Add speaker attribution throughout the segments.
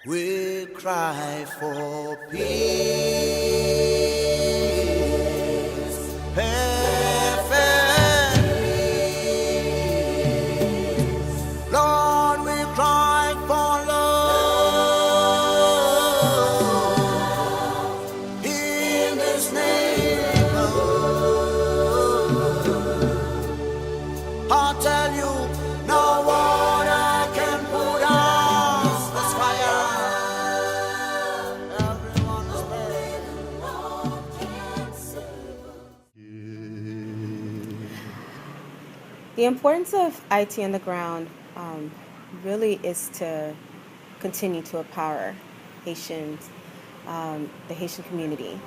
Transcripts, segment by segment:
Speaker 1: We cry for peace, perfect peace. Lord, we cry for love in this neighborhood. I tell you, no water can put out this fire. Everyone is
Speaker 2: The importance of Ayiti on the ground really is to continue to empower Haitians, the Haitian community.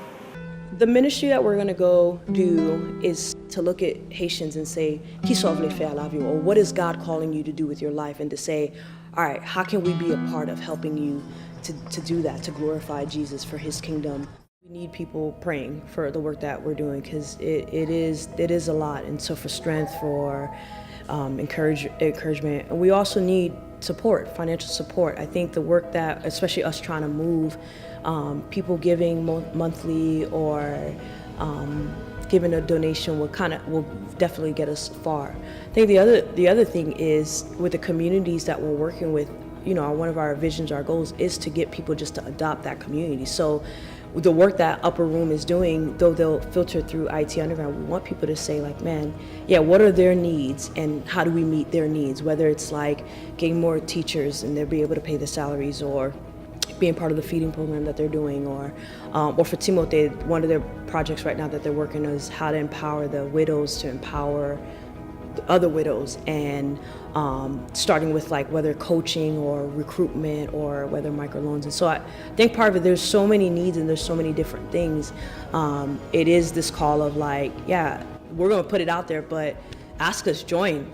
Speaker 3: The ministry that we're going to go do is to look at Haitians and say, "Qui sauve les faire la vie?" Or what is God calling you to do with your life? And to say, all right, how can we be a part of helping you to do that, to glorify Jesus for his kingdom? We need people praying for the work that we're doing because it is a lot. And so for strength, for encouragement, and we also need support, financial support. I think the work that, especially us trying to move, people giving monthly or giving a donation will definitely get us far. I think the other thing is with the communities that we're working with. One of our visions, our goals is to get people just to adopt that community. So the work that Upper Room is doing, though they'll filter through Ayiti Underground, we want people to say like, man, yeah, what are their needs and how do we meet their needs? Whether it's like getting more teachers and they'll be able to pay the salaries, or being part of the feeding program that they're doing, or for Timote, one of their projects right now that they're working on is how to empower the widows to empower other widows, and starting with like whether coaching or recruitment or whether microloans. And so I think part of it, there's so many needs and there's so many different things. It is this call of like, yeah, we're gonna put it out there, but ask us, join.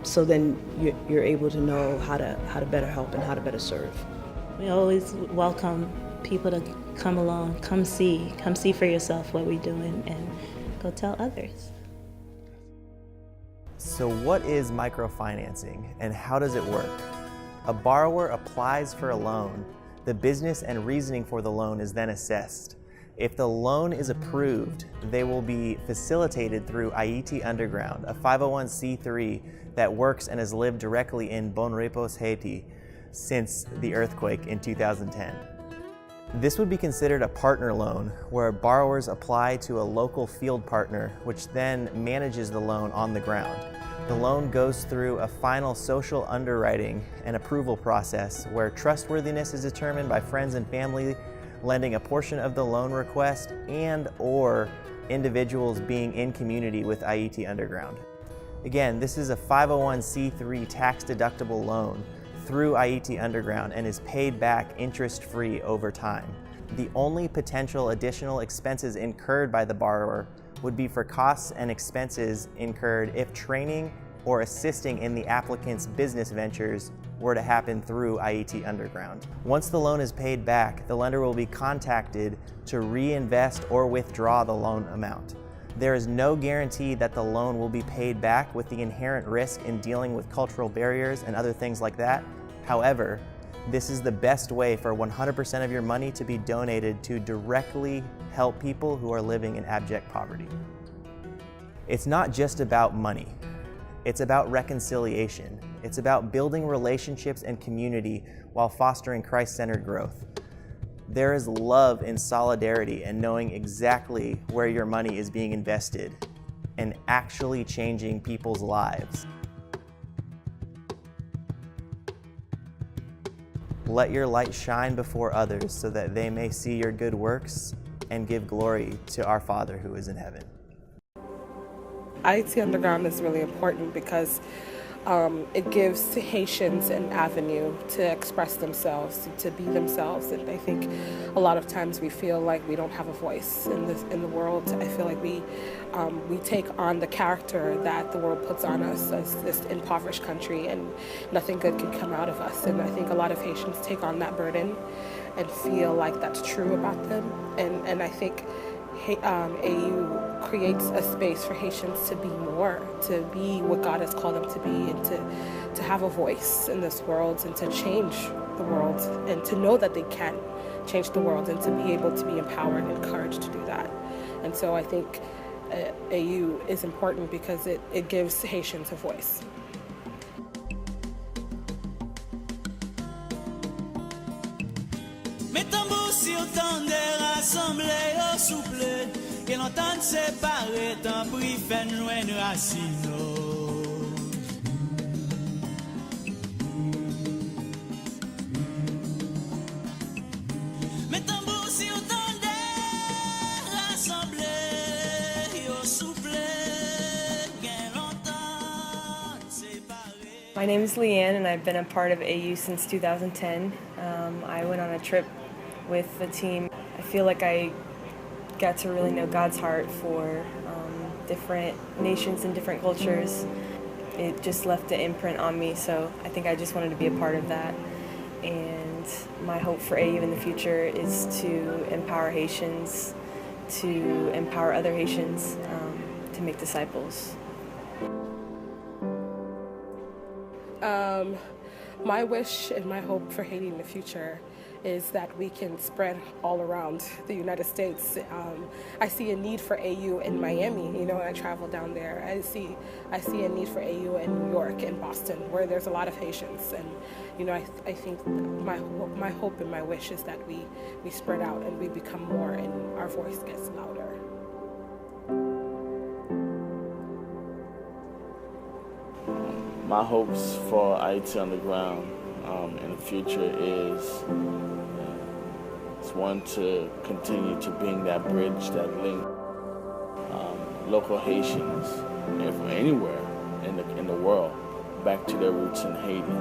Speaker 3: So then you're able to know how to better help and how to better serve.
Speaker 4: We always welcome people to come along, come see for yourself what we're doing, and go tell others.
Speaker 5: So what is microfinancing and how does it work? A borrower applies for a loan. The business and reasoning for the loan is then assessed. If the loan is approved, they will be facilitated through Ayiti Underground, a 501c3 that works and has lived directly in Bon Repos, Haiti since the earthquake in 2010. This would be considered a partner loan, where borrowers apply to a local field partner, which then manages the loan on the ground. The loan goes through a final social underwriting and approval process where trustworthiness is determined by friends and family lending a portion of the loan request and/or individuals being in community with Ayiti Underground. Again, this is a 501c3 tax-deductible loan through Ayiti Underground and is paid back interest-free over time. The only potential additional expenses incurred by the borrower would be for costs and expenses incurred if training or assisting in the applicant's business ventures were to happen through Ayiti Underground. Once the loan is paid back, the lender will be contacted to reinvest or withdraw the loan amount. There is no guarantee that the loan will be paid back, with the inherent risk in dealing with cultural barriers and other things like that. However, this is the best way for 100% of your money to be donated to directly help people who are living in abject poverty. It's not just about money. It's about reconciliation. It's about building relationships and community while fostering Christ-centered growth. There is love in solidarity and knowing exactly where your money is being invested and actually changing people's lives. Let your light shine before others so that they may see your good works and give glory to our Father who is in heaven.
Speaker 6: Ayiti Underground is really important because it gives Haitians an avenue to express themselves, to be themselves. And I think a lot of times we feel like we don't have a voice in the world. I feel like we take on the character that the world puts on us as this impoverished country, and nothing good can come out of us. And I think a lot of Haitians take on that burden and feel like that's true about them. And I think AU creates a space for Haitians to be more, to be what God has called them to be, and to have a voice in this world, and to change the world, and to know that they can change the world, and to be able to be empowered and encouraged to do that. And so I think AU is important because it gives Haitians a voice.
Speaker 7: Mes tambours si autant de rassemblés au souple, et l'entente séparée, tant pris fait loin de racine. Mes tambours si autant de rassemblés au souple, et l'entente séparée.
Speaker 8: My name is Leanne, and I've been a part of AU since 2010. I went on a trip with the team. I feel like I got to really know God's heart for different nations and different cultures. It just left an imprint on me, so I think I just wanted to be a part of that. And my hope for AU in the future is to empower Haitians, to empower other Haitians, to make disciples.
Speaker 6: My wish and my hope for Haiti in the future is that we can spread all around the United States. I see a need for AU in Miami. You know, when I travel down there, I see a need for AU in New York and Boston, where there's a lot of Haitians. And you know, I think my hope and my wish is that we spread out and we become more, and our voice gets louder.
Speaker 9: My hopes for Ayiti on the ground in the future is one, to continue to being that bridge that link local Haitians from anywhere in the world back to their roots in Haiti.